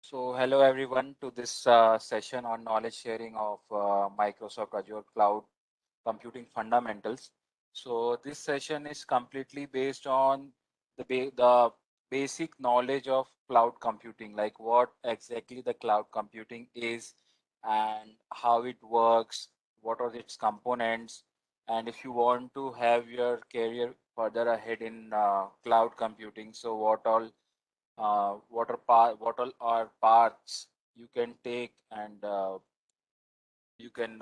So, hello everyone to this session on knowledge sharing of Microsoft Azure Cloud Computing Fundamentals. So, this session is completely based on the basic knowledge of cloud computing, like what exactly the cloud computing is and how it works, what are its components, and if you want to have your career further ahead in cloud computing, so what all are paths you can take and you can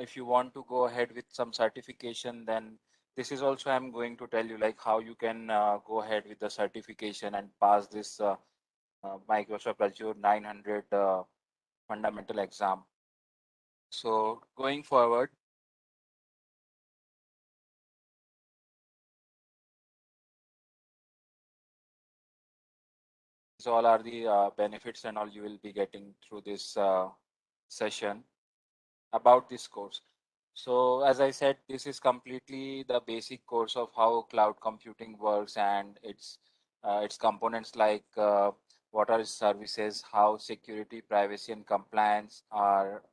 if you want to go ahead with some certification, then this is also I'm going to tell you like how you can go ahead with the certification and pass this Microsoft Azure 900 fundamental exam. So going forward, these all are the benefits and all you will be getting through this session about this course. So as I said, this is completely the basic course of how cloud computing works and its components like what are its services, how security, privacy, and compliance are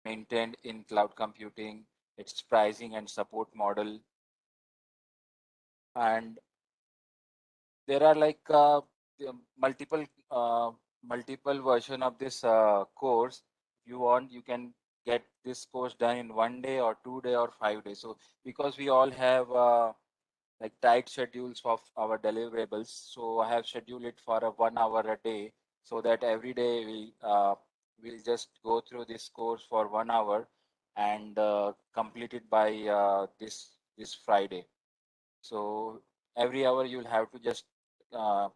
maintained in cloud computing, its pricing and support model, and there are like multiple uh, multiple version of this course. If you want, you can get this course done in 1 day or 2 day or 5 days. So because we all have like tight schedules of our deliverables, so I have scheduled it for a 1 hour a day, so that every day we'll just go through this course for 1 hour and complete it by this Friday. So every hour you'll have to just uh,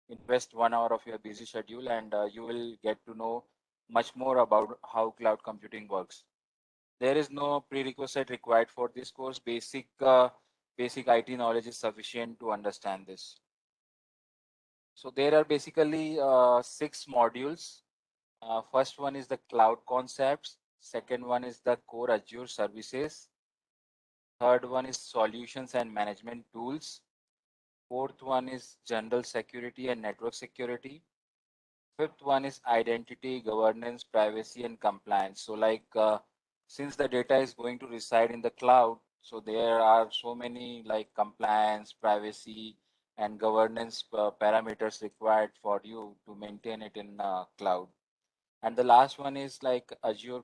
invest 1 hour of your busy schedule, and you will get to know much more about how cloud computing works. There is no prerequisite required for this course. Basic IT knowledge is sufficient to understand this. So there are basically 6 modules. First one is the cloud concepts. Second one is the core Azure services. Third one is solutions and management tools. Fourth one is general security and network security. Fifth one is identity, governance, privacy, and compliance. So, like, since the data is going to reside in the cloud, so there are so many like compliance, privacy, and governance parameters required for you to maintain it in cloud. And the last one is like Azure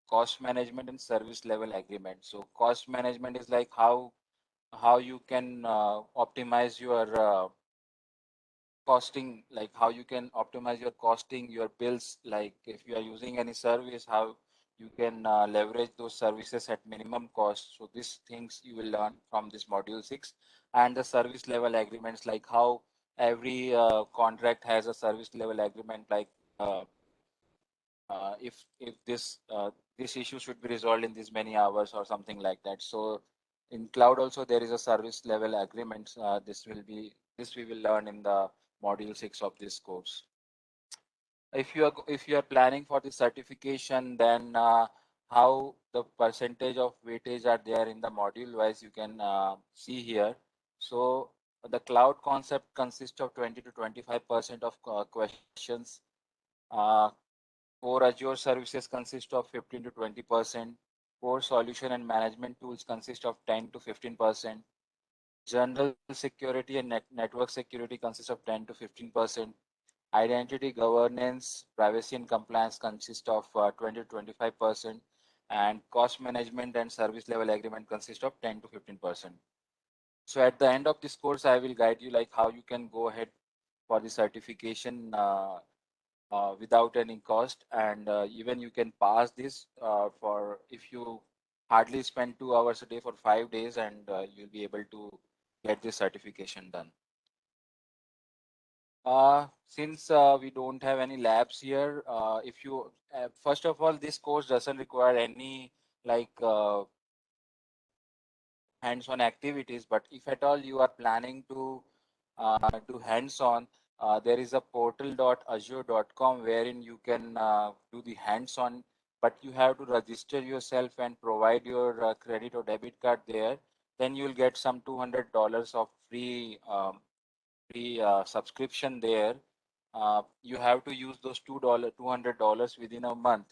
cost management and service level agreement. So, cost management is like how you can optimize your costing, like how you can optimize your costing, your bills, like if you are using any service, how you can leverage those services at minimum cost. So these things you will learn from this module 6. And the service level agreements, like how every contract has a service level agreement, like if this issue should be resolved in this many hours or something like that. So in cloud also there is a service level agreement. This we will learn in the module 6 of this course. If you are planning for the certification, then how the percentage of weightage are there in the module wise, you can see here. So the cloud concept consists of 20 to 25% of questions. uh, Core Azure services consist of 15 to 20%. Core solution and management tools consist of 10 to 15%. General security and network security consists of 10 to 15%. Identity governance, privacy and compliance consist of 20 to 25%. And cost management and service level agreement consist of 10 to 15%. So at the end of this course, I will guide you like how you can go ahead for the certification without any cost, and even you can pass this for if you hardly spend 2 hours a day for 5 days, and you'll be able to get this certification done. Since we don't have any labs here, if you first of all, this course doesn't require any like hands-on activities, but if at all you are planning to do hands-on, there is a portal.azure.com wherein you can do the hands-on, but you have to register yourself and provide your credit or debit card there. Then you'll get some $200 of free subscription there, you have to use those $200 within a month,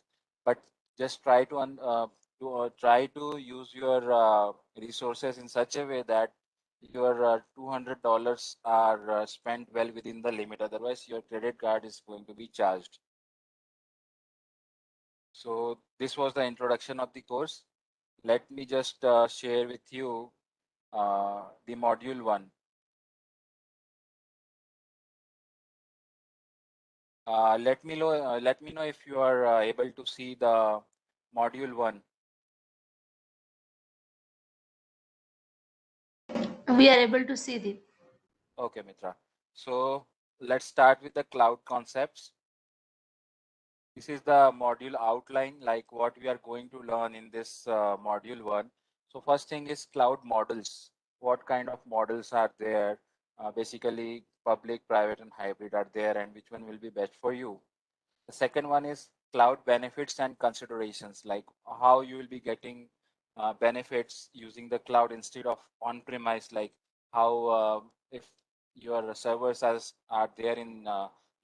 but just try to use your resources in such a way that your $200 are spent well within the limit. Otherwise, your credit card is going to be charged. So this was the introduction of the course. Let me just share with you the module 1. Let me know if you are able to see the module 1. We are able to see the. Okay, Mitra. So let's start with the cloud concepts. This is the module outline, like what we are going to learn in this module 1. So first thing is cloud models. What kind of models are there? Basically, public, private, and hybrid are there, and which one will be best for you? The second one is cloud benefits and considerations, like how you will be getting benefits using the cloud instead of on-premise, like how if your servers are there in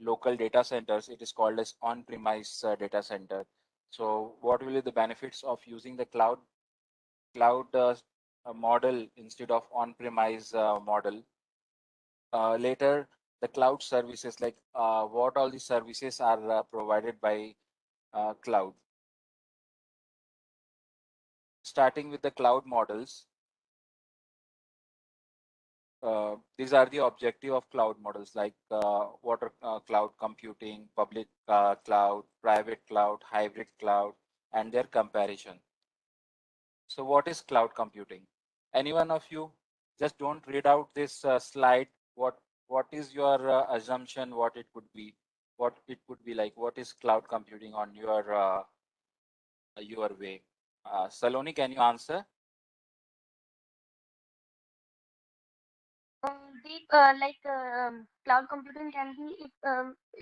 local data centers, it is called as on-premise data center. So what will be the benefits of using the cloud model instead of on-premise model? Later, the cloud services, like what all the services are provided by cloud. Starting with the cloud models, these are the objective of cloud models, like water cloud computing, public cloud, private cloud, hybrid cloud, and their comparison. So what is cloud computing? Any one of you, just don't read out this slide. What is your assumption? What it could be? What it could be like? What is cloud computing on your way? Saloni, can you answer? Cloud computing can be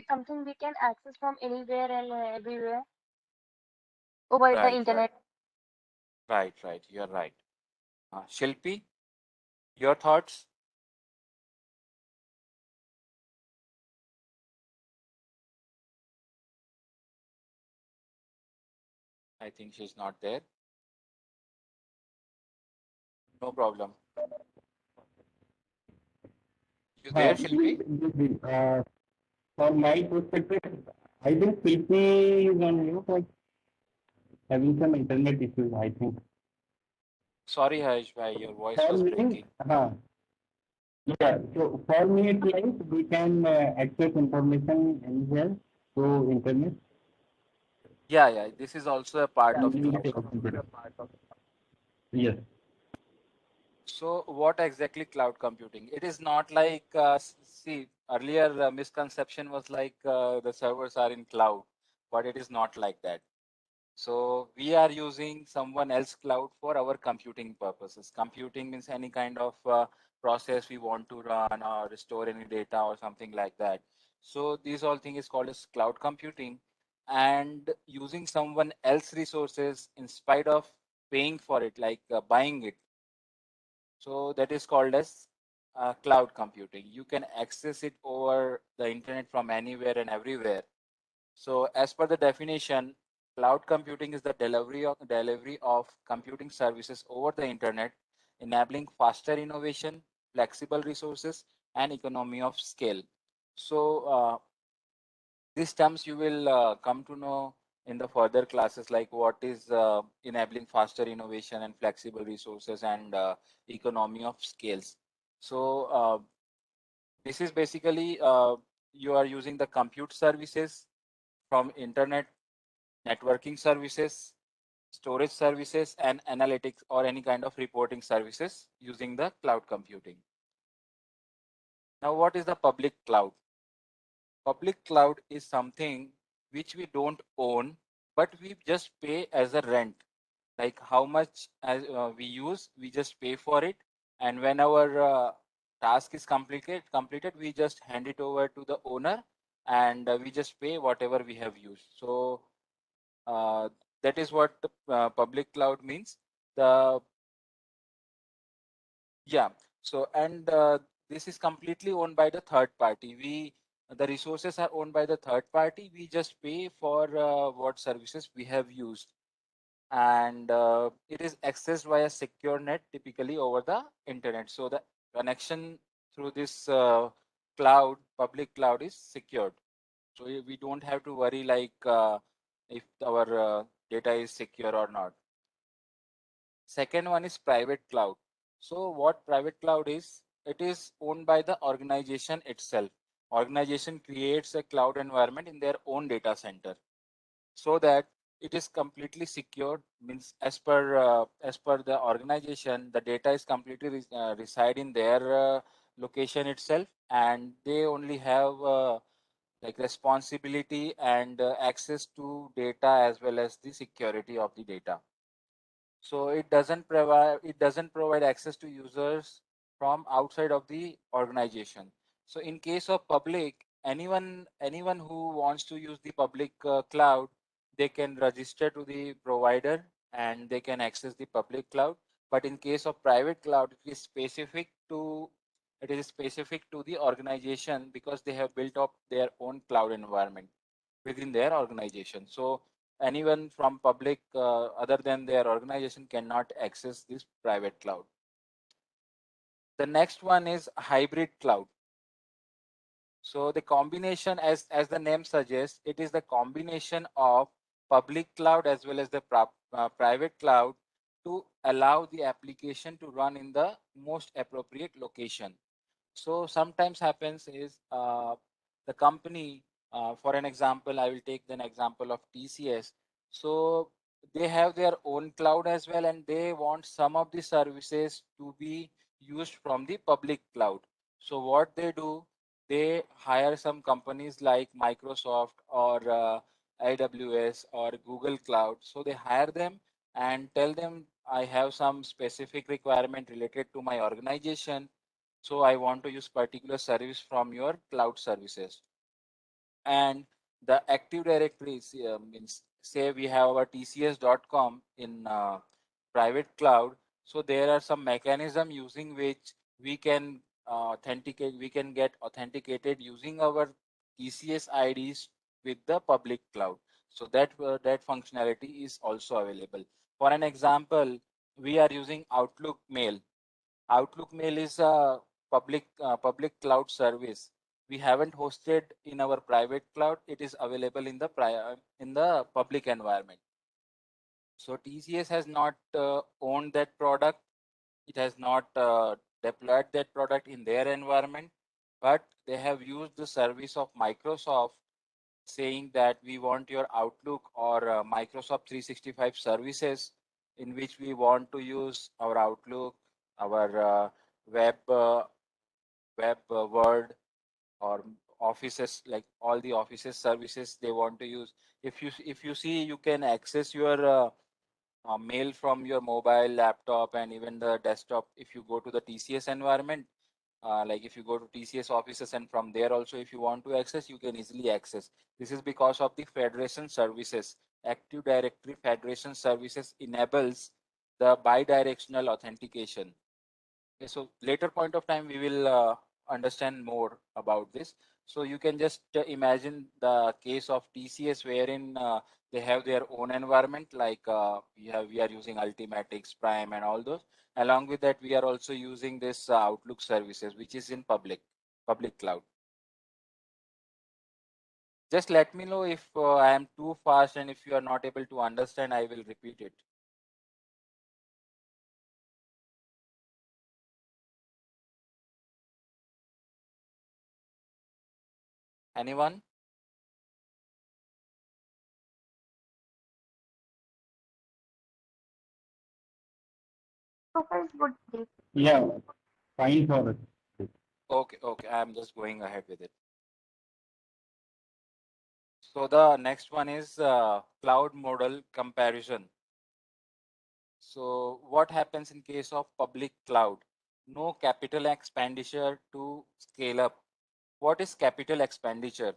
something we can access from anywhere and everywhere over the Right, internet. right. You're right. Shilpi, your thoughts? I think she's not there. No problem. You there, Shilpi? Uh, from my perspective, I think PP is on you for having some internet issues, I think. Sorry, Harish bhai, your voice For was me, breaking. yeah, so for me, it's like we can access information anywhere through internet. Yeah. This is also a part of Using cloud the computing. computer. Yes. So, what exactly cloud computing? It is not like, see, earlier misconception was like the servers are in cloud, but it is not like that. So we are using someone else cloud for our computing purposes. Computing means any kind of process we want to run or store any data or something like that. So these all thing is called as cloud computing, and using someone else resources in spite of paying for it, like buying it. So that is called as cloud computing. You can access it over the internet from anywhere and everywhere. So as per the definition, cloud computing is the delivery of computing services over the internet, enabling faster innovation, flexible resources, and economy of scale. So these terms you will come to know in the further classes, like what is enabling faster innovation and flexible resources and economy of scales. So this is basically you are using the compute services from internet, networking services, storage services, and analytics or any kind of reporting services using the cloud computing. Now, what is the public cloud? Public cloud is something which we don't own, but we just pay as a rent. Like how much as we use, we just pay for it, and when our task is completed, we just hand it over to the owner, and we just pay whatever we have used. So uh, that is what public cloud means. The Yeah. So and this is completely owned by the third party. the resources are owned by the third party. We just pay for what services we have used. And it is accessed via secure net, typically over the internet. So the connection through this cloud, public cloud, is secured. So we don't have to worry like if our data is secure or not. Second one is private cloud. So what private cloud is? It is owned by the organization itself. Organization creates a cloud environment in their own data center, so that it is completely secured. Means as per the organization, the data is completely reside in their location itself, and they only have like responsibility and access to data as well as the security of the data. So it doesn't provide access to users from outside of the organization. So in case of public, anyone who wants to use the public cloud, they can register to the provider and they can access the public cloud. But in case of private cloud, it is specific to the organization, because they have built up their own cloud environment within their organization. So anyone from public other than their organization cannot access this private cloud. The next one is hybrid cloud. So the combination, as the name suggests, it is the combination of public cloud as well as the private cloud to allow the application to run in the most appropriate location. So sometimes happens is the company, for an example, I will take an example of TCS. So they have their own cloud as well, and they want some of the services to be used from the public cloud. So what they do, they hire some companies like Microsoft or AWS or Google Cloud. So they hire them and tell them, I have some specific requirement related to my organization, so I want to use particular service from your cloud services. And the Active Directory means, say we have our tcs.com in private cloud. So there are some mechanism using which we can we can get authenticated using our TCS IDs with the public cloud. So that functionality is also available. For an example, we are using Outlook Mail. Outlook Mail is a public cloud service. We haven't hosted in our private cloud. It is available in the public environment. So TCS has not owned that product. It has not deployed that product in their environment, but they have used the service of Microsoft, saying that we want your Outlook or Microsoft 365 services, in which we want to use our Outlook, our web, Word, or offices, like all the offices services they want to use. If you see, you can access your mail from your mobile, laptop, and even the desktop. If you go to the TCS environment, like if you go to TCS offices, and from there also, if you want to access, you can easily access. This is because of the federation services. Active Directory Federation Services enables the bidirectional authentication. Okay, so later point of time, we will understand more about this. So you can just imagine the case of TCS, wherein they have their own environment, like we are using Ultimatix, Prime, and all those. Along with that, we are also using this Outlook services, which is in public cloud. Just let me know if I am too fast, and if you are not able to understand, I will repeat it. Anyone? So far is good. Deep. Yeah, fine for us. Okay, I'm just going ahead with it. So the next one is cloud model comparison. So what happens in case of public cloud? No capital expenditure to scale up. What is capital expenditure?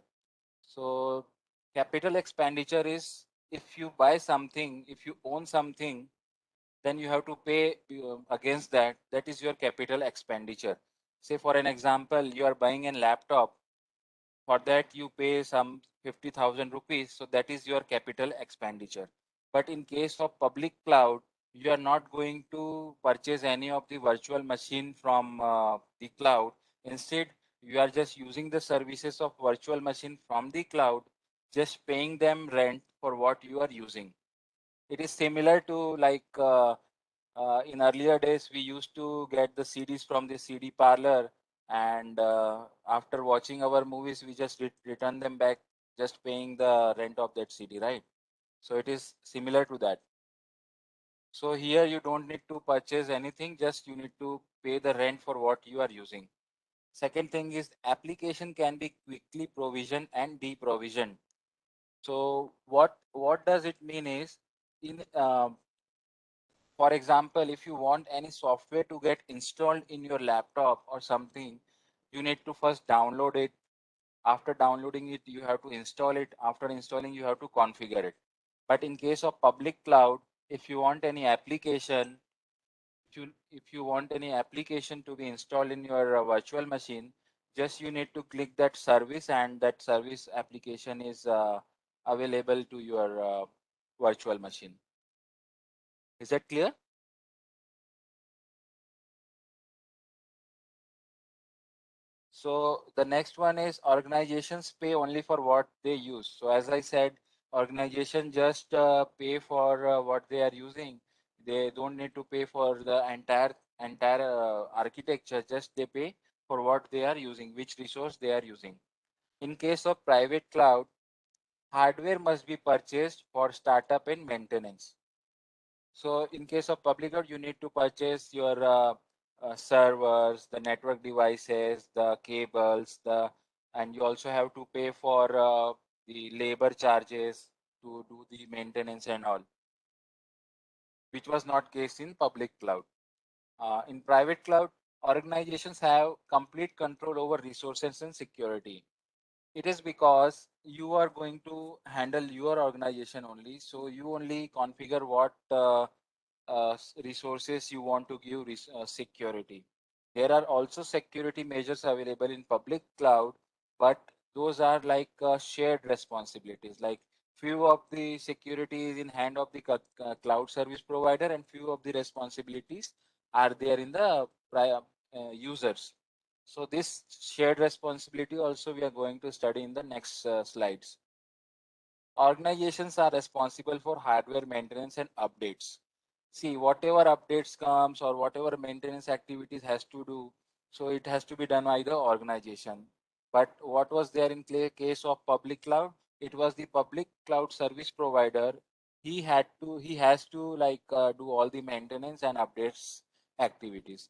So capital expenditure is, if you buy something, if you own something, then you have to pay against that. That is your capital expenditure. Say for an example, you are buying a laptop For that, you pay some 50,000 rupees. So that is your capital expenditure. But in case of public cloud, you are not going to purchase any of the virtual machine from the cloud. Instead, you are just using the services of virtual machine from the cloud, just paying them rent for what you are using. It is similar to like in earlier days, we used to get the CDs from the CD parlor, and after watching our movies, we just return them back, just paying the rent of that CD, right? So it is similar to that. So here you don't need to purchase anything, just you need to pay the rent for what you are using. Second thing is application can be quickly provisioned and deprovisioned. So what does it mean is in for example, if you want any software to get installed in your laptop or something, you need to first download it. After downloading it, you have to install it. After installing, you have to configure it. But in case of public cloud, if you want any application, if you want any application to be installed in your virtual machine, just you need to click that service, and that service application is available to your virtual machine. Is that clear? So the next one is organizations pay only for what they use. So as I said, organization just pay for what they are using. They don't need to pay for the entire architecture. Just they pay for what they are using, which resource they are using. In case of private cloud, hardware must be purchased for startup and maintenance. So in case of public cloud, you need to purchase your servers, the network devices, the cables, and you also have to pay for the labor charges to do the maintenance and all, which was not case in public cloud. In private cloud, organizations have complete control over resources and security. It is because you are going to handle your organization only, so you only configure what resources you want to give security. There are also security measures available in public cloud, but those are like shared responsibilities. Like few of the security is in hand of the cloud service provider, and few of the responsibilities are there in the users. So this shared responsibility also we are going to study in the next slides. Organizations are responsible for hardware maintenance and updates. See, whatever updates comes or whatever maintenance activities has to do, so it has to be done by the organization. But what was there in case of public cloud? It was the public cloud service provider. He has to like do all the maintenance and updates activities.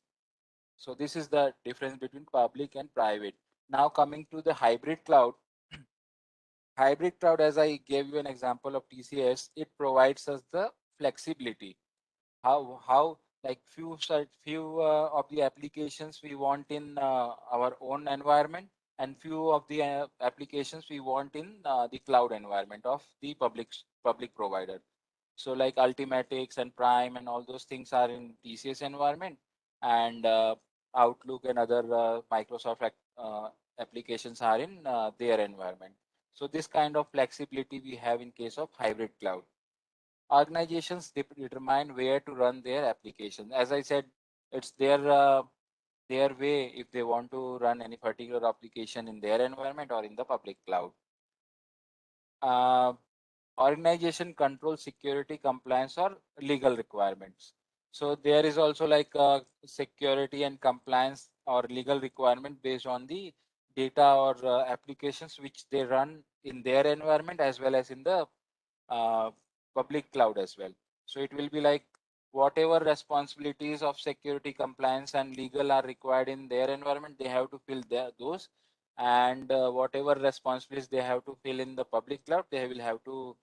So this is the difference between public and private. Now coming to the hybrid cloud. Hybrid cloud, as I gave you an example of TCS, it provides us the flexibility. How like few of the applications we want in our own environment, and few of the applications we want in the cloud environment of the public provider. So like Ultimatics and Prime and all those things are in TCS environment, and Outlook and other Microsoft applications are in their environment. So this kind of flexibility we have in case of hybrid cloud. Organizations determine where to run their applications. As I said, it's their way if they want to run any particular application in their environment or in the public cloud. Organization control security, compliance, or legal requirements. So there is also like security and compliance or legal requirement based on the data or applications which they run in their environment as well as in the uh, public cloud as well. So it will be like whatever responsibilities of security, compliance, and legal are required in their environment, they have to fill those, and whatever responsibilities they have to fill in the public cloud, they will have to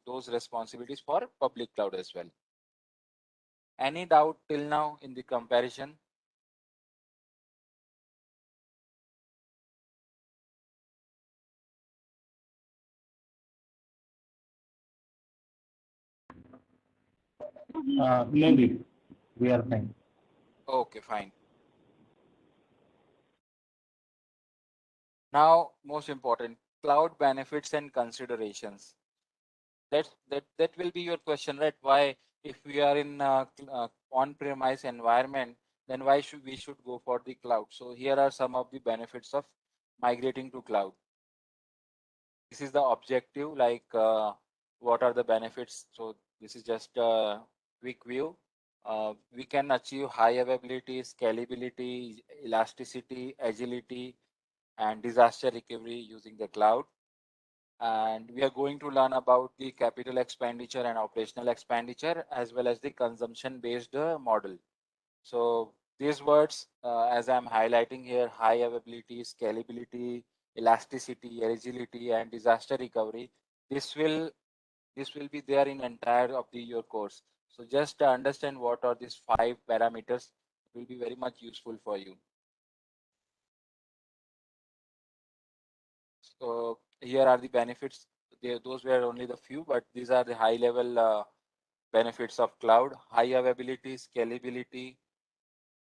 those responsibilities for public cloud as well. Any doubt till now in the comparison? Maybe we are fine. Okay, fine. Now, most important, cloud benefits and considerations. That will be your question, right? Why, if we are in on-premise environment, then why should we go for the cloud? So here are some of the benefits of migrating to cloud. This is the objective, like what are the benefits. So this is just a quick view. We can achieve high availability, scalability, elasticity, agility, and disaster recovery using the cloud. And we are going to learn about the capital expenditure and operational expenditure, as well as the consumption based model. So these words, as I'm highlighting here, high availability, scalability, elasticity, agility, and disaster recovery, this will be there in entire of your course. So just understand what are these 5 parameters will be very much useful for you. So here are the benefits. Those were only the few, but these are the high level benefits of cloud: high availability, scalability,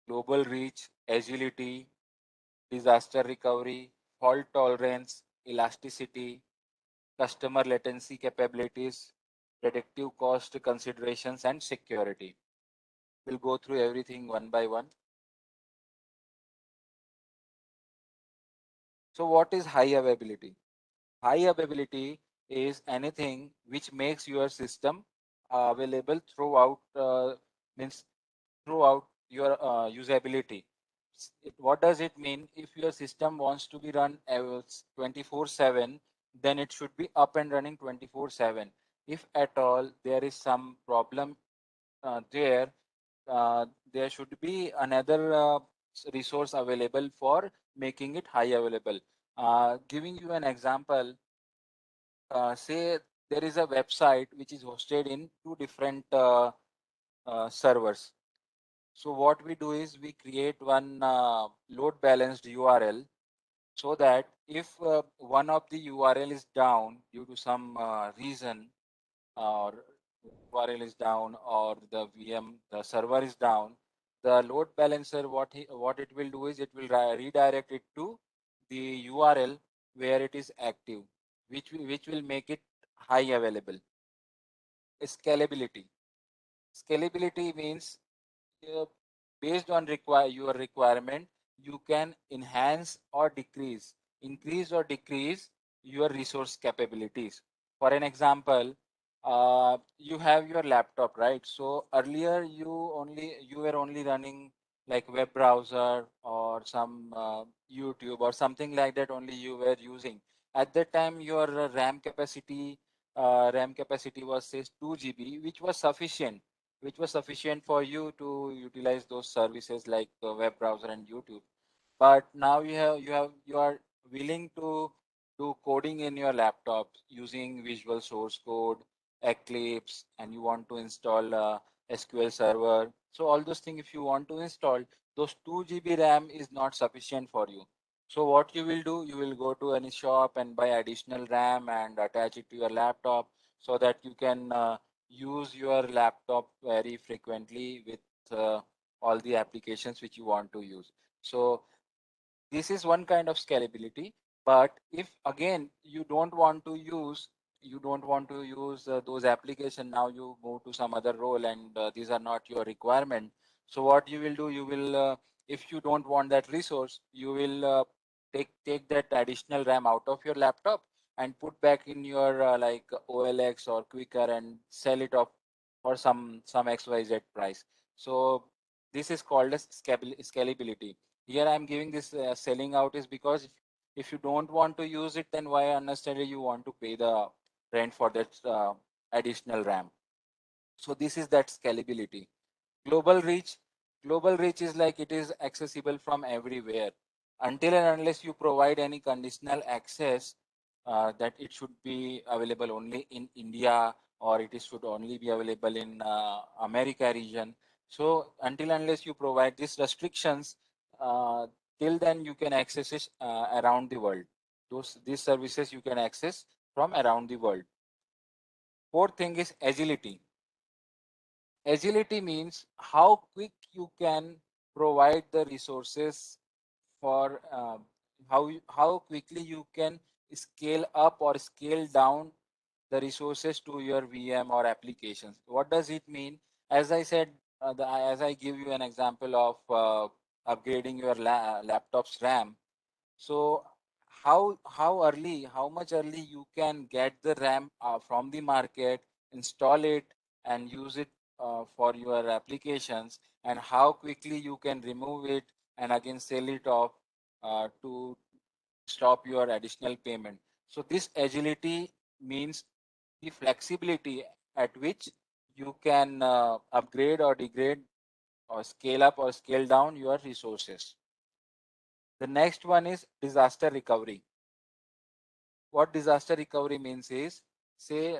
global reach, agility, disaster recovery, fault tolerance, elasticity, customer latency capabilities, predictive cost considerations, and security. We'll go through everything one by one. So what is high availability? High availability is anything which makes your system available throughout, means throughout your usability. What does it mean? If your system wants to be run 24/7, then it should be up and running 24/7. If at all there is some problem there, there should be another resource available for making it high available. Giving you an example, say there is a website which is hosted in 2 different servers. So what we do is we create one load balanced URL, so that if one of the URL is down due to some reason, or URL is down, or the the server is down, the load balancer, what it will do is it will redirect it to the URL where it is active, which will make it high available. Scalability. Scalability means uh, based on your requirement, you can enhance or increase or decrease your resource capabilities. For an example, you have your laptop, right? So earlier you were only running like web browser or some YouTube or something like that, only you were using. At that time, your RAM capacity was say 2 GB, which was sufficient for you to utilize those services like web browser and YouTube. But now you are willing to do coding in your laptop using Visual Source Code, Eclipse, and you want to install SQL Server. So all those things, if you want to install, those 2 GB RAM is not sufficient for you. So what you will do, you will go to any shop and buy additional RAM and attach it to your laptop, so that you can use your laptop very frequently with all the applications which you want to use. So this is one kind of scalability. But if again you don't want to use those application, now you move to some other role, and these are not your requirement. So what you will do, you will if you don't want that resource, you will take that additional RAM out of your laptop and put back in your like OLX or Quicker, and sell it off for some XYZ price. So this is called as scalability. Here I'm giving this selling out is because if you don't want to use it, then why unnecessarily you want to pay the rent for that additional RAM. So this is that scalability. Global reach. Global reach is like it is accessible from everywhere. Until and unless you provide any conditional access, that it should be available only in India, or it should only be available in America region. So until unless you provide these restrictions, uh, till then you can access it around the world. These services you can access from around the world. Fourth thing is agility. Agility means how quick you can provide the resources for how quickly you can scale up or scale down the resources to your VM or applications. What does it mean? As I said, as I give you an example of upgrading your laptop's RAM. So how much early you can get the RAM from the market, install it and use it for your applications, and how quickly you can remove it and again sell it off to stop your additional payment. So this agility means the flexibility at which you can upgrade or degrade or scale up or scale down your resources. The next one is disaster recovery. What disaster recovery means is, say,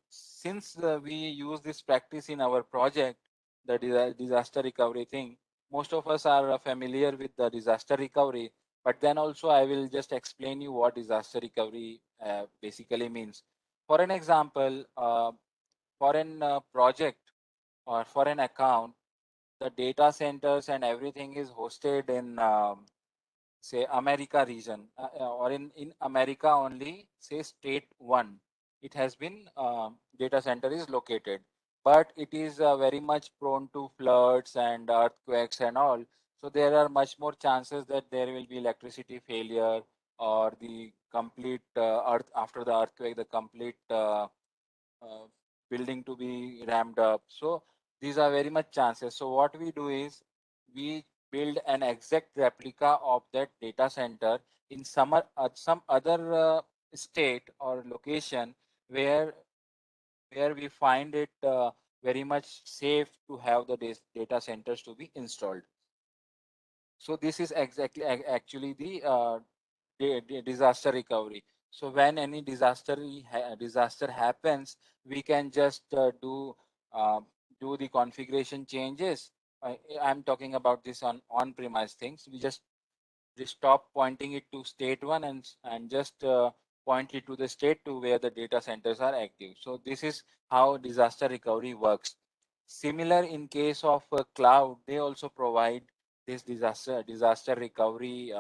since we use this practice in our project, the disaster recovery thing, most of us are familiar with the disaster recovery, but then also I will just explain you what disaster recovery basically means. For an example, for an project or for an account, the data centers and everything is hosted in say America region, or in America only, say state one. It has been data center is located, but it is very much prone to floods and earthquakes and all. So there are much more chances that there will be electricity failure or the complete earth after the earthquake, the complete uh, building to be ramped up. So these are very much chances. So what we do is we build an exact replica of that data center in some other state or location where we find it very much safe to have the data centers to be installed. So this is actually the disaster recovery. So when any disaster happens, we can just uh, do the configuration changes. I'm talking about this on premise things. We just stop pointing it to state one and just point it to the state two where the data centers are active. So this is how disaster recovery works. Similar in case of cloud, they also provide this disaster recovery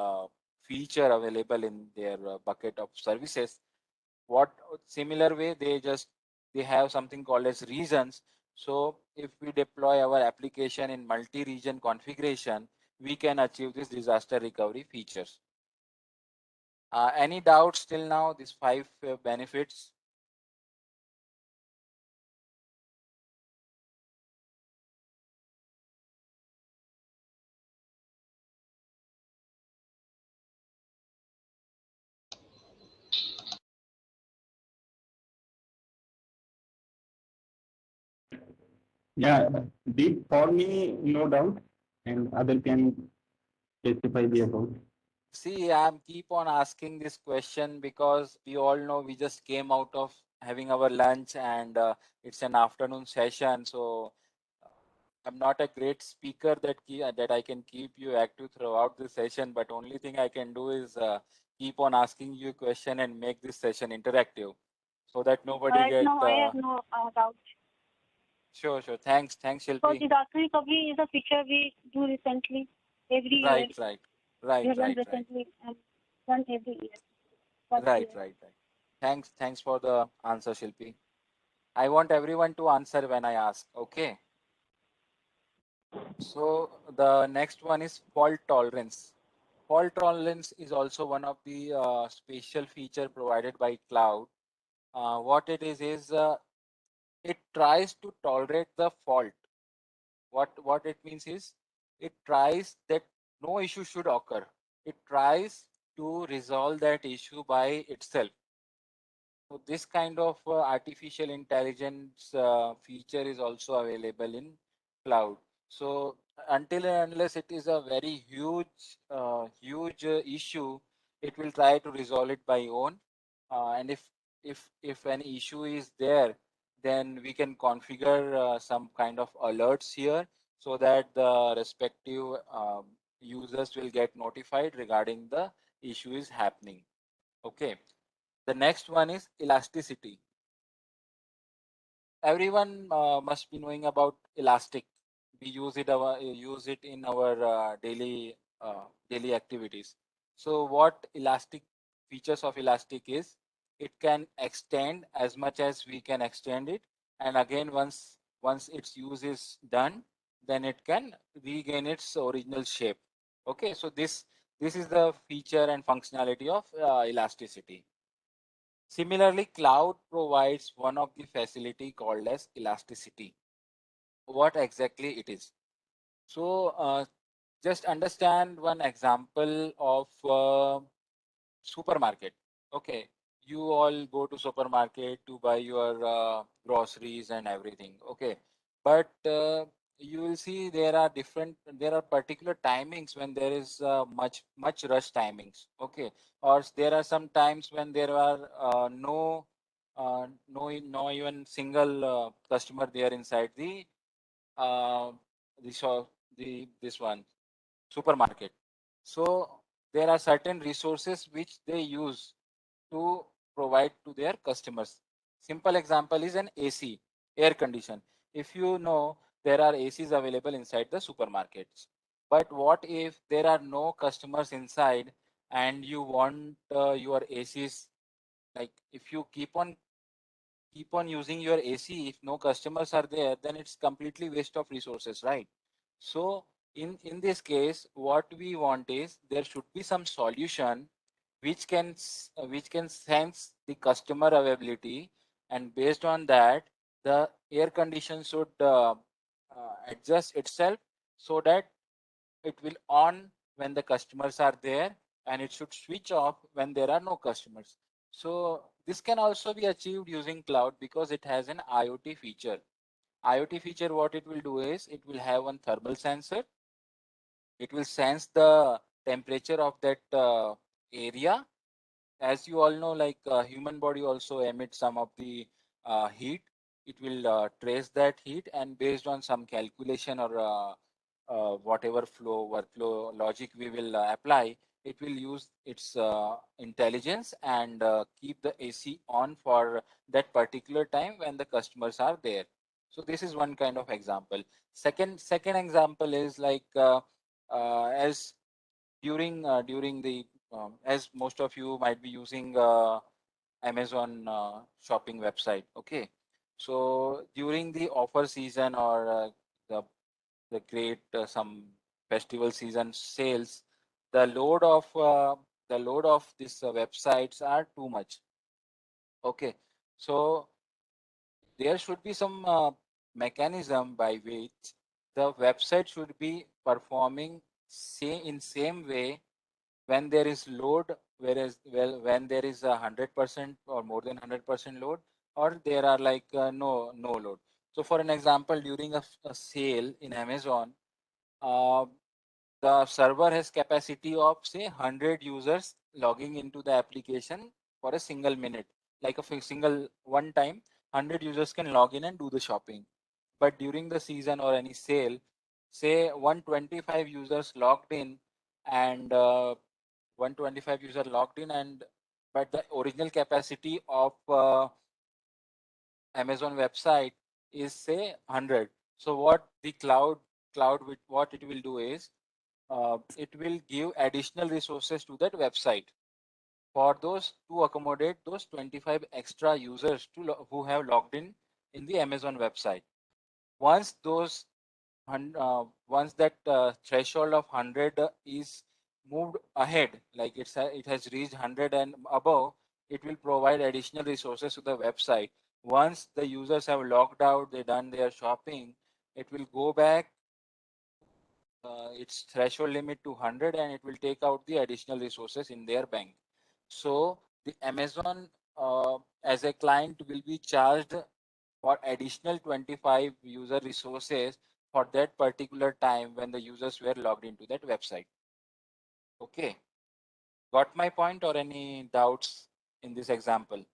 feature available in their bucket of services. What similar way, they have something called as regions. So if we deploy our application in multi-region configuration, we can achieve this disaster recovery features. Any doubts till now? These five benefits. Yeah, deep for me, no doubt, and other can specify the about. See, I'm keep on asking this question because we all know we just came out of having our lunch and it's an afternoon session. So I'm not a great speaker that I can keep you active throughout the session. But only thing I can do is keep on asking you a question and make this session interactive, so that nobody Right get. now, I have no doubt. Sure, sure. Thanks, So Shilpi. disaster recovery is a feature we do recently every year. Right, right, We right, have done right, right, recently and done every year. First right, year. right, right. Thanks for the answer, Shilpi. I want everyone to answer when I ask. Okay. So the next one is fault tolerance. Fault tolerance is also one of the special feature provided by cloud. What it is it tries to tolerate the fault. What it means is it tries that no issue should occur. It tries to resolve that issue by itself. So this kind of artificial intelligence feature is also available in cloud. So until and unless it is a very huge issue, it will try to resolve it by own. And if an issue is there, then we can configure some kind of alerts here so that the respective users will get notified regarding the issue is happening. Okay. The next one is elasticity. Everyone must be knowing about elastic. We use it in our daily activities. So what elastic features of elastic is, it can extend as much as we can extend it, and again once its use is done, then it can regain its original shape. Okay, so this is the feature and functionality of elasticity. Similarly, cloud provides one of the facility called as elasticity. What exactly it is? So just understand one example of supermarket. Okay, you all go to supermarket to buy your groceries and everything. Okay, but you will see there are particular timings when there is much rush timings. Okay, or there are some times when there are no even single customer there inside uh, the shop, the this one supermarket. So there are certain resources which they use to provide to their customers. Simple example is an AC, air condition. If you know, there are ACs available inside the supermarkets. But what if there are no customers inside and you want your ACs, like if you keep on using your AC, if no customers are there, then it's completely waste of resources, right? So in this case, what we want is there should be some solution which can sense the customer availability, and based on that, the air condition should adjust itself so that it will on when the customers are there, and it should switch off when there are no customers. So this can also be achieved using cloud because it has an IoT feature. IoT feature, what it will do is it will have one thermal sensor. It will sense the temperature of that area. As you all know, like human body also emits some of the heat. It will trace that heat, and based on some calculation or whatever workflow logic we will apply, it will use its intelligence and keep the AC on for that particular time when the customers are there. So this is one kind of example. Second example is like as during the as most of you might be using Amazon shopping website. Okay, so during the offer season or the the great some festival season sales, the load of these websites are too much. Okay, so there should be some mechanism by which the website should be performing same way when there is load, whereas when there is 100% or more than 100% load, or there are like no load. So for an example, during a sale in Amazon, uh, the server has capacity of say 100 users logging into the application for a single minute, like a single one time 100 users can log in and do the shopping. But during the season or any sale, say 125 users logged in, and 125 user logged in, and but the original capacity of Amazon website is say 100. So what the cloud with what it will do is it will give additional resources to that website for those to accommodate those 25 extra users who have logged in the Amazon website. Once those once that threshold of 100 is moved ahead, like it has reached 100 and above, it will provide additional resources to the website. Once the users have logged out, they done their shopping, it will go back its threshold limit to 100, and it will take out the additional resources in their bank. So the Amazon as a client will be charged for additional 25 user resources for that particular time when the users were logged into that website. Okay, got my point or any doubts in this example?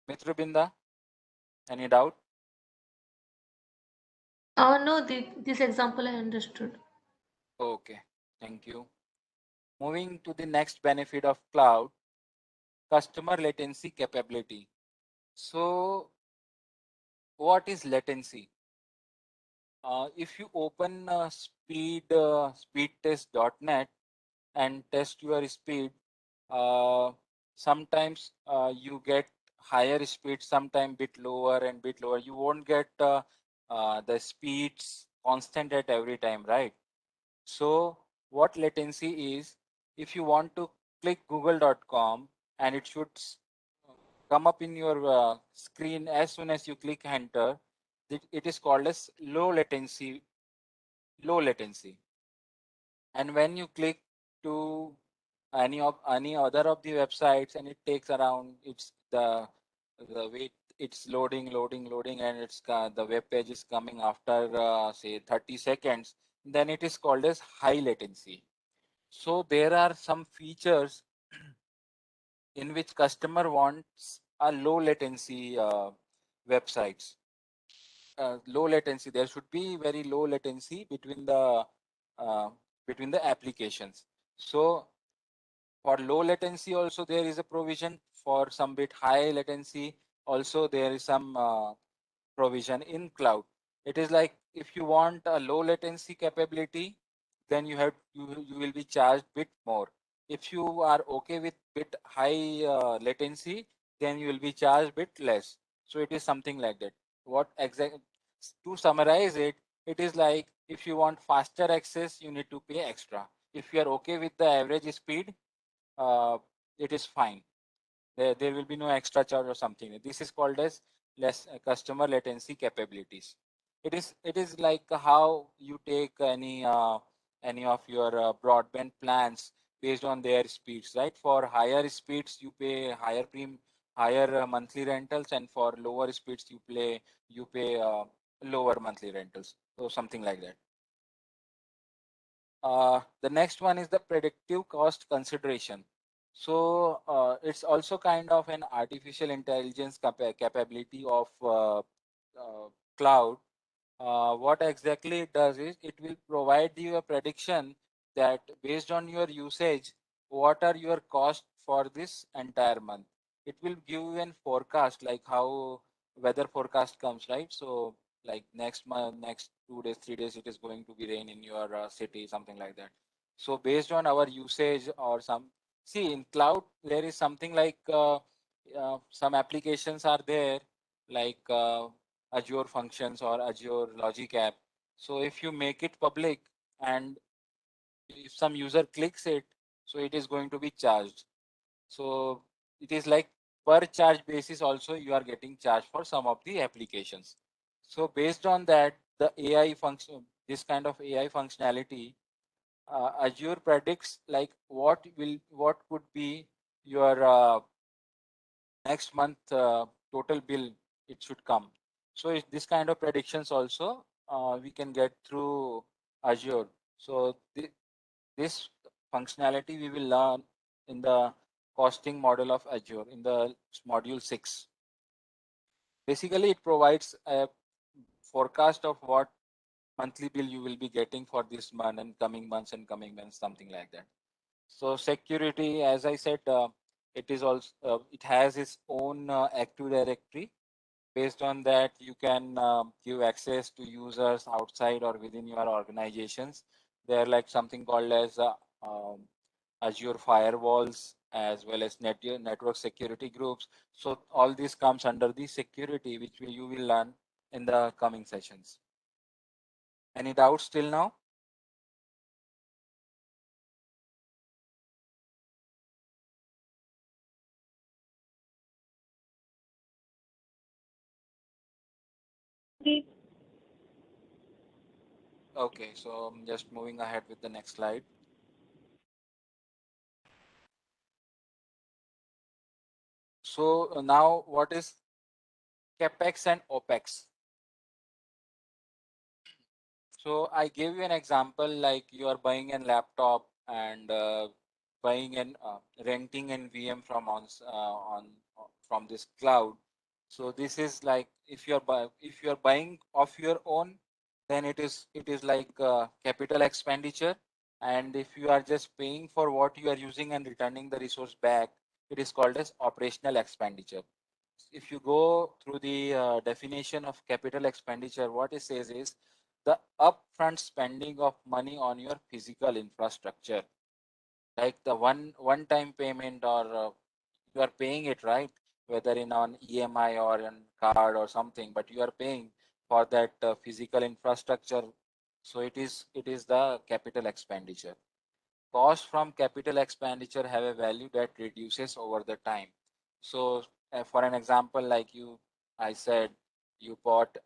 Mitrabinda, any doubt? No, this example I understood. Okay, thank you. Moving to the next benefit of cloud, customer latency capability. So what is latency? If you open speedtest.net and test your speed, sometimes you get higher speed, sometimes bit lower and bit lower. You won't get the speeds constant at every time, right? So what latency is, if you want to click google.com and it should come up in your screen as soon as you click enter, it is called as low latency. And when you click to any other of the websites and it takes around, it's the wait, it's loading and it's the web page is coming after say 30 seconds, then it is called as high latency. So there are some features in which customer wants a low latency websites. Low latency, there should be very low latency uh, between the applications. So for low latency also there is a provision. For some bit high latency also there is some provision in cloud. It is like if you want a low latency capability, then you will be charged bit more. If you are okay with bit high latency, then you will be charged bit less. So it is something like that. What exact To summarize it, it is like if you want faster access, you need to pay extra. If you are okay with the average speed, it is fine. There will be no extra charge or something. This is called as less customer latency capabilities. It is like how you take any of your broadband plans based on their speeds, right? For higher speeds you pay higher monthly rentals, and for lower speeds you pay lower monthly rentals. So something like that. The next one is the predictive cost consideration. So it's also kind of an artificial intelligence capability of cloud. What exactly it does is it will provide you a prediction that based on your usage, what are your costs for this entire month. It will give you an forecast like how weather forecast comes, right? So like next month, next 2 days, 3 days, it is going to be rain in your city, something like that. So based on our usage or some, see in cloud, there is something like some applications are there like Azure Functions or Azure Logic App. So if you make it public and if some user clicks it, so it is going to be charged. So it is like per charge basis also you are getting charged for some of the applications. So based on that, the AI function, this kind of AI functionality, Azure predicts like what could be your next month total bill it should come. So this kind of predictions also we can get through Azure. So this functionality we will learn in the costing model of Azure in the module 6. Basically, it provides a forecast of what monthly bill you will be getting for this month and coming months, something like that. So security, as I said, it is also it has its own Active Directory. Based on that, you can give access to users outside or within your organizations. They're like something called as Azure firewalls as well as network security groups. So all this comes under the security, which you will learn in the coming sessions. Any doubts till now? Okay, so I'm just moving ahead with the next slide. So now what is CapEx and OpEx? So I gave you an example like you are buying a laptop and buying and renting an VM on from this cloud. So this is like if if you are buying of your own, then it is like capital expenditure, and if you are just paying for what you are using and returning the resource back, it is called as operational expenditure. If you go through the definition of capital expenditure, what it says is the upfront spending of money on your physical infrastructure, like the one time payment, or you are paying it, right? Whether in on EMI or on card or something, but you are paying for that physical infrastructure. So it is the capital expenditure. Cost from capital expenditure have a value that reduces over the time. So for an example, like I said, you bought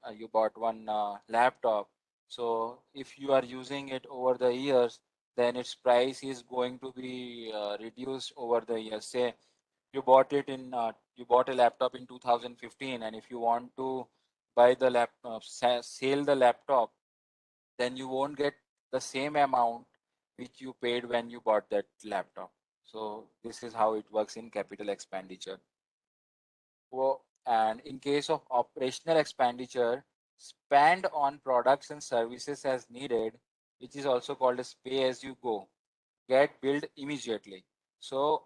one laptop. So if you are using it over the years, then its price is going to be reduced over the years. Say you bought a laptop in 2015, and if you want to buy the laptop, sell the laptop, then you won't get the same amount which you paid when you bought that laptop. So this is how it works in capital expenditure. And in case of operational expenditure, spend on products and services as needed, which is also called as pay as you go, get billed immediately. So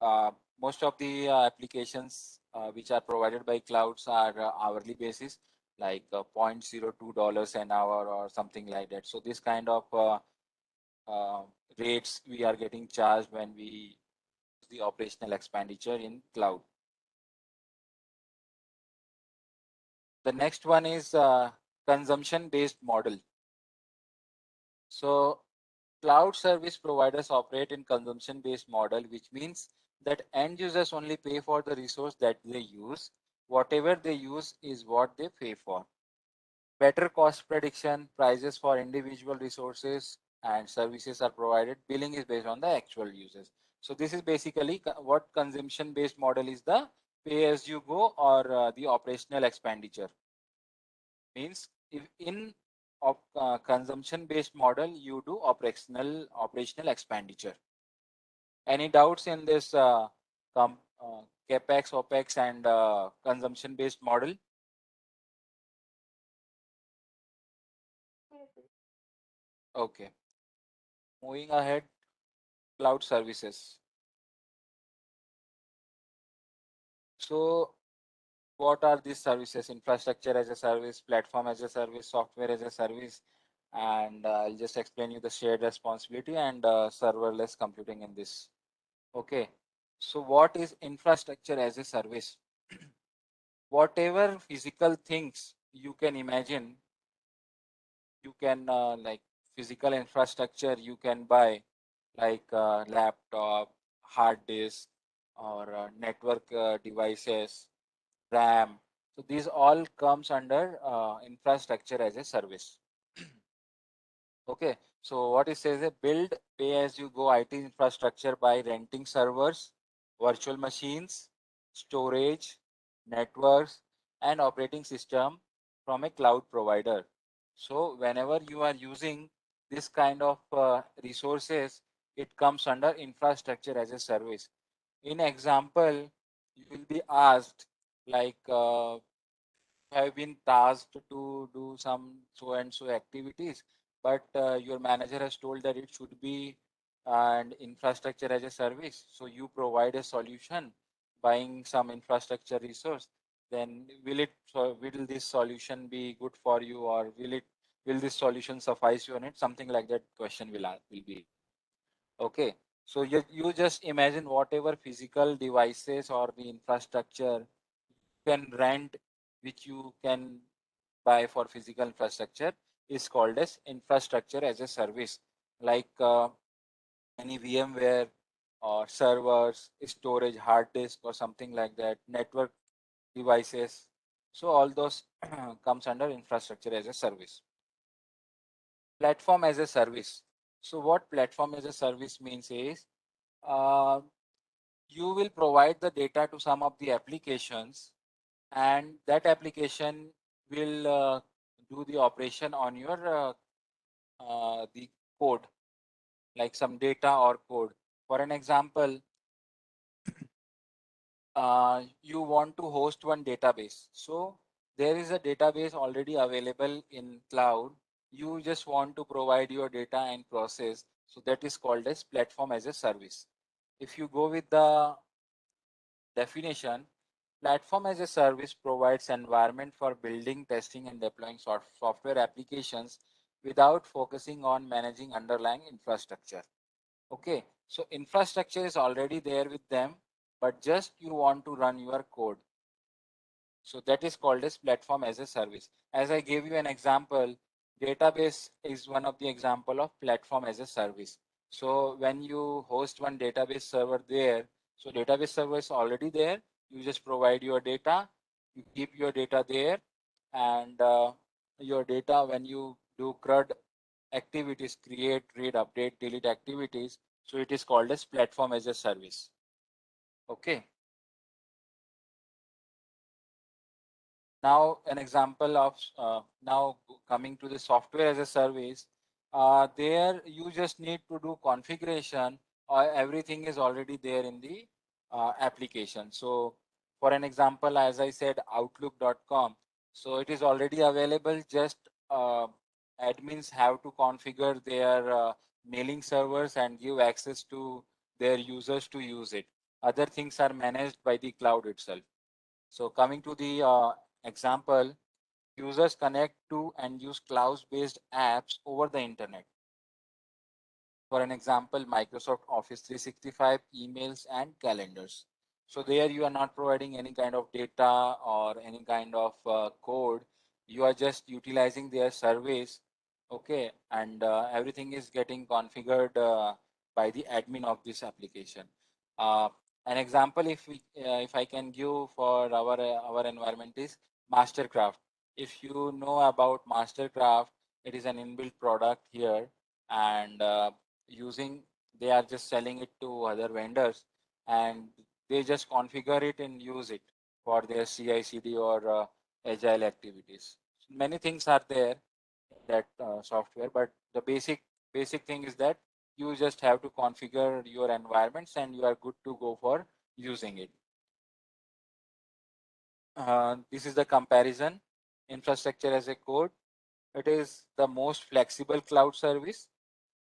uh, most of the applications which are provided by clouds are hourly basis, like $0.02 an hour or something like that. So this kind of uh, rates we are getting charged when we the operational expenditure in cloud. The next one is consumption based model. So cloud service providers operate in consumption based model, which means that end users only pay for the resource that they use. Whatever they use is what they pay for. Better cost prediction, prices for individual resources and services are provided. Billing is based on the actual uses. So this is basically what consumption based model is, the pay as you go, or the operational expenditure. Means if in consumption based model you do operational expenditure. Any doubts in this capex, opex, and consumption based model? Yes, yes. Okay, moving ahead. Cloud services. So what are these services? Infrastructure as a service, platform as a service, software as a service, and I'll just explain you the shared responsibility and serverless computing in this. Okay, so what is infrastructure as a service? Whatever physical things you can imagine, you can like physical infrastructure you can buy, like laptop, hard disk, or network devices, RAM. So these all comes under infrastructure as a service. Okay, so what it says is build pay as you go IT infrastructure by renting servers, virtual machines, storage, networks, and operating system from a cloud provider. So whenever you are using this kind of resources, it comes under infrastructure as a service. In example, you will be asked, like have been tasked to do some so and so activities, but your manager has told that it should be and infrastructure as a service. So you provide a solution buying some infrastructure resource. Then will this solution be good for you, or will this solution suffice you on it? Something like that question will be. Okay. So you just imagine whatever physical devices or the infrastructure can rent, which you can buy for physical infrastructure, is called as infrastructure as a service, like any VMware or servers, storage, hard disk, or something like that, network devices. So all those comes under infrastructure as a service. Platform as a service. So what platform as a service means is uh, you will provide the data to some of the applications, and that application will do the operation on your the code, like some data or code. For an example, you want to host one database. So there is a database already available in cloud. You just want to provide your data and process. So that is called as platform as a service. If you go with the definition, Platform as a service provides environment for building, testing, and deploying software applications without focusing on managing underlying infrastructure. Okay, so infrastructure is already there with them, but just you want to run your code. So that is called as platform as a service. As I gave you an example, database is one of the example of platform as a service. So when you host one database server there, so database server is already there. You just provide your data, you keep your data there, and your data when you do CRUD activities, create, read, update, delete activities. So it is called as platform as a service. Okay. Now an example of now coming to the software as a service, there you just need to do configuration. Everything is already there in the application. So for an example, as I said, outlook.com. So it is already available. Just admins have to configure their mailing servers and give access to their users to use it. Other things are managed by the cloud itself. So coming to the example, users connect to and use cloud-based apps over the internet. For an example, Microsoft Office 365, emails, and calendars. So there you are not providing any kind of data or any kind of code. You are just utilizing their service, okay, and everything is getting configured by the admin of this application. An example, if I can give for our environment is Mastercraft. If you know about Mastercraft, it is an inbuilt product here, and using they are just selling it to other vendors, and they just configure it and use it for their CI/CD or agile activities. Many things are there in that software, but the basic thing is that you just have to configure your environments and you are good to go for using it. This is the comparison. Infrastructure as a code. It is the most flexible cloud service.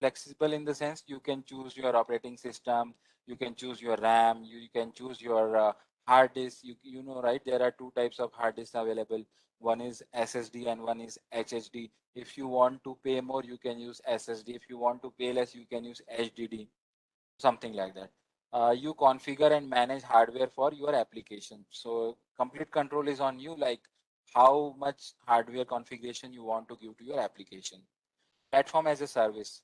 Flexible in the sense you can choose your operating system, you can choose your RAM, you can choose your hard disk. You know, right? There are two types of hard disks available. One is SSD and one is HDD. If you want to pay more, you can use SSD. If you want to pay less, you can use HDD, something like that. You configure and manage hardware for your application. So complete control is on you, like how much hardware configuration you want to give to your application. Platform as a service.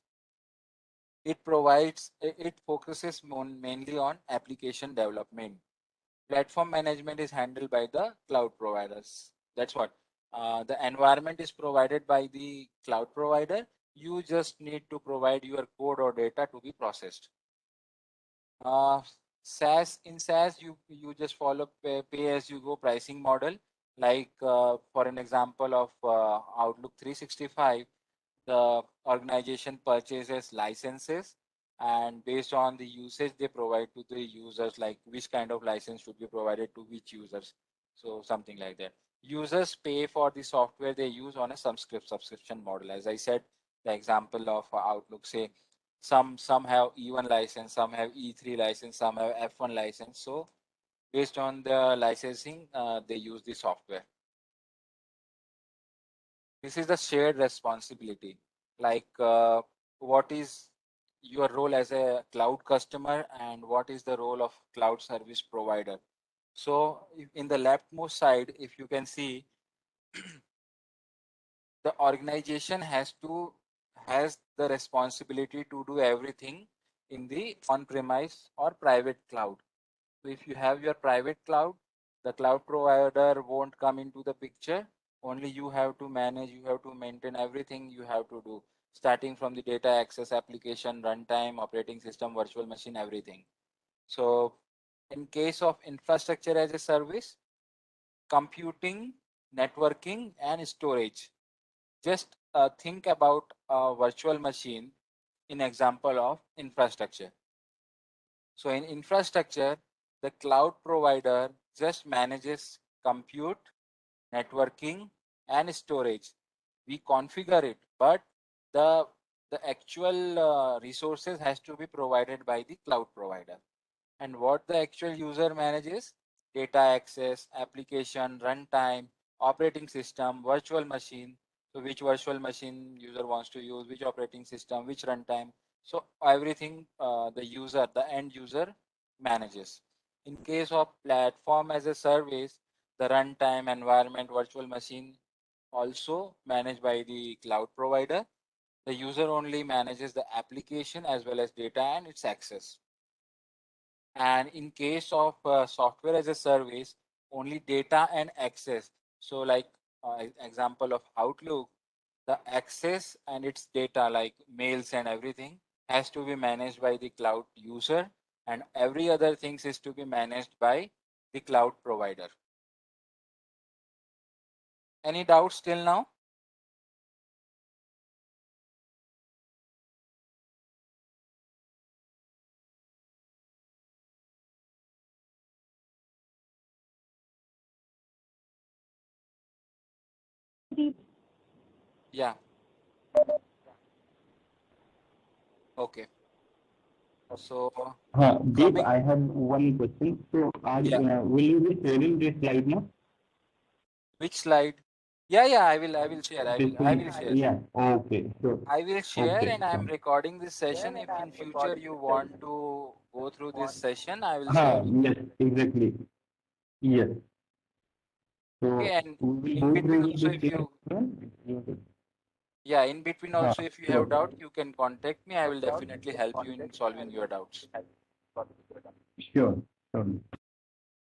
It focuses mainly on application development. Platform management is handled by the cloud providers. That's what. The environment is provided by the cloud provider. You just need to provide your code or data to be processed. SaaS, you just follow pay as you go pricing model. Like for an example of Outlook 365, the organization purchases licenses, and based on the usage they provide to the users, like which kind of license should be provided to which users. So something like that. Users pay for the software they use on a subscription model. As I said, the example of Outlook, say some have E1 license, some have E3 license, some have F1 license. So based on the licensing, they use the software. This is the shared responsibility. Like what is your role as a cloud customer and what is the role of cloud service provider. So in the leftmost side, if you can see, the organization has the responsibility to do everything in the on-premise or private cloud. So if you have your private cloud, the cloud provider won't come into the picture. Only you have to manage, you have to maintain everything you have to do, starting from the data access application, runtime, operating system, virtual machine, everything. So in case of infrastructure as a service, computing, networking, and storage. Just think about a virtual machine in example of infrastructure. So in infrastructure, the cloud provider just manages compute, networking, and storage. We configure it, but the actual resources has to be provided by the cloud provider. And what the actual user manages? data access, application, runtime, operating system, virtual machine. So which virtual machine user wants to use, which operating system, which runtime. So everything the end user manages. In case of platform as a service, the runtime, environment, virtual machine also managed by the cloud provider. The user only manages the application as well as data and its access. And in case of software as a service, only data and access. So like example of Outlook, the access and its data like mails and everything has to be managed by the cloud user, and every other things is to be managed by the cloud provider. Any doubts till now? Yeah. Okay. So Deep, coming, I have one question. So, yeah, will you be sharing this slide now? which slide? Yeah, I will share. I will share. Yeah. Okay. Sure. I will share, Okay. and I'm Fine. recording this session. If in future you want to go through this session, I will share with you. Yes. Exactly. Yes. Okay, So and we in will go between through with also, this if later. you, Yes. yeah, in between also, if you have Sure. doubt, you can contact me. I will definitely help you in solving your doubts. Sure. Sure.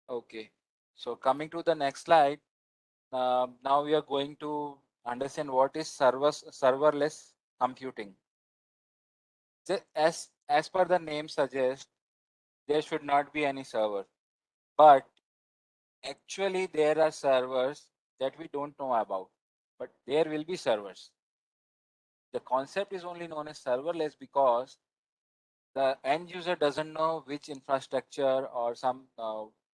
Okay. So coming to the next slide, now we are going to understand what is serverless computing. As per the name suggests, there should not be any server, but actually there are servers that we don't know about, but there will be servers. The concept is only known as serverless because the end user doesn't know which infrastructure or some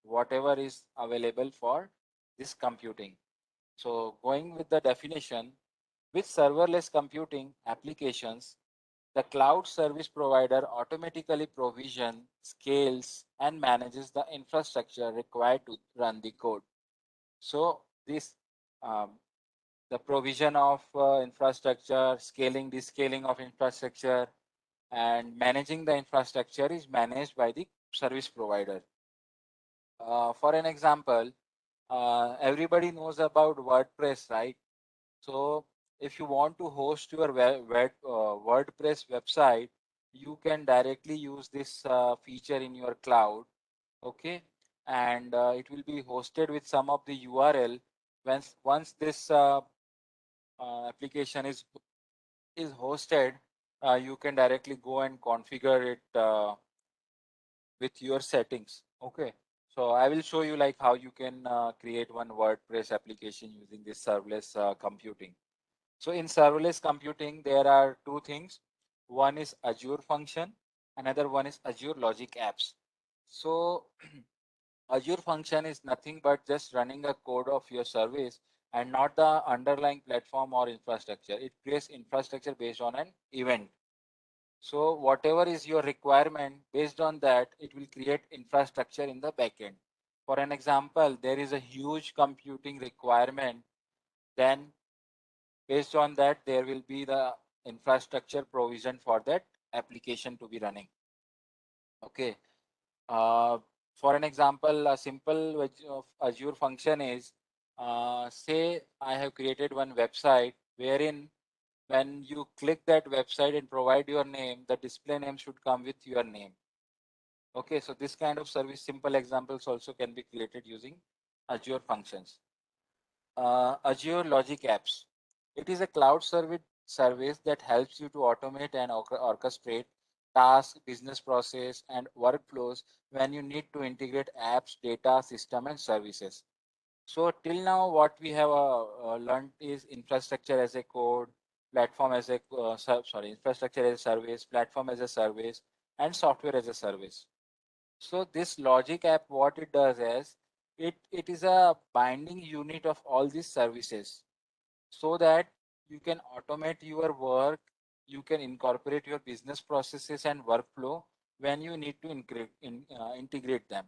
whatever is available for this computing. So going with the definition, with serverless computing applications, the cloud service provider automatically provision, scales, and manages the infrastructure required to run the code. So this um, the provision of infrastructure, scaling, the scaling of infrastructure, and managing the infrastructure is managed by the service provider. For an example, everybody knows about WordPress, right? So if you want to host your WordPress website, you can directly use this feature in your cloud. Okay, and it will be hosted with some of the URL. Once this application is hosted, you can directly go and configure it with your settings. Okay, so I will show you like how you can create one WordPress application using this serverless computing. So in serverless computing, there are two things. One is Azure function, another one is Azure Logic Apps. So Azure function is nothing but just running a code of your service and not the underlying platform or infrastructure. It creates infrastructure based on an event. So whatever is your requirement, based on that, it will create infrastructure in the backend. For an example, there is a huge computing requirement, then based on that, there will be the infrastructure provision for that application to be running. Okay. Uh, for an example, a simple of Azure function is, say I have created one website wherein when you click that website and provide your name, the display name should come with your name. Okay, so this kind of service, simple examples also can be created using Azure functions. Azure Logic Apps. It is a cloud service that helps you to automate and orchestrate tasks, business process, and workflows when you need to integrate apps, data, system, and services. So till now, what we have learned is infrastructure as a code, platform as a infrastructure as a service, platform as a service, and software as a service. So this logic app, what it does is it is a binding unit of all these services, so that you can automate your work, you can incorporate your business processes and workflow when you need to integrate them.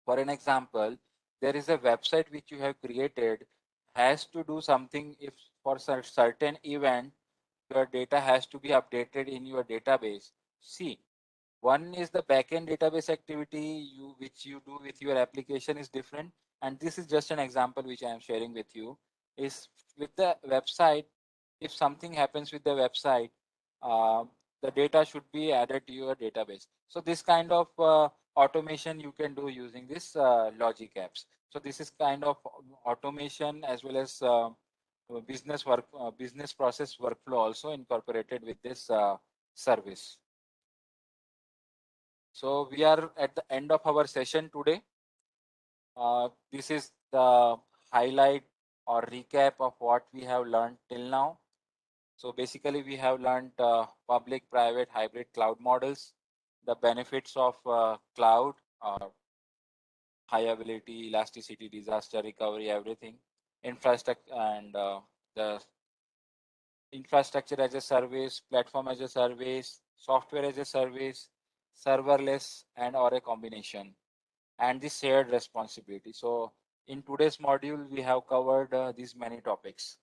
For an example, there is a website which you have created has to do something. If for certain event your data has to be updated in your database. See, one is the backend database activity which you do with your application is different, and this is just an example which I am sharing with you. Is with the website, if something happens with the website, uh, the data should be added to your database. So this kind of automation you can do using this logic apps. So this is kind of automation as well as business process workflow also incorporated with this service. So we are at the end of our session today. This is the highlight or recap of what we have learned till now. So basically we have learned public, private, hybrid cloud models, the benefits of cloud, high availability, elasticity, disaster recovery, everything, infrastructure and the infrastructure as a service, platform as a service, software as a service, serverless, and or a combination, and the shared responsibility. So in today's module, we have covered these many topics.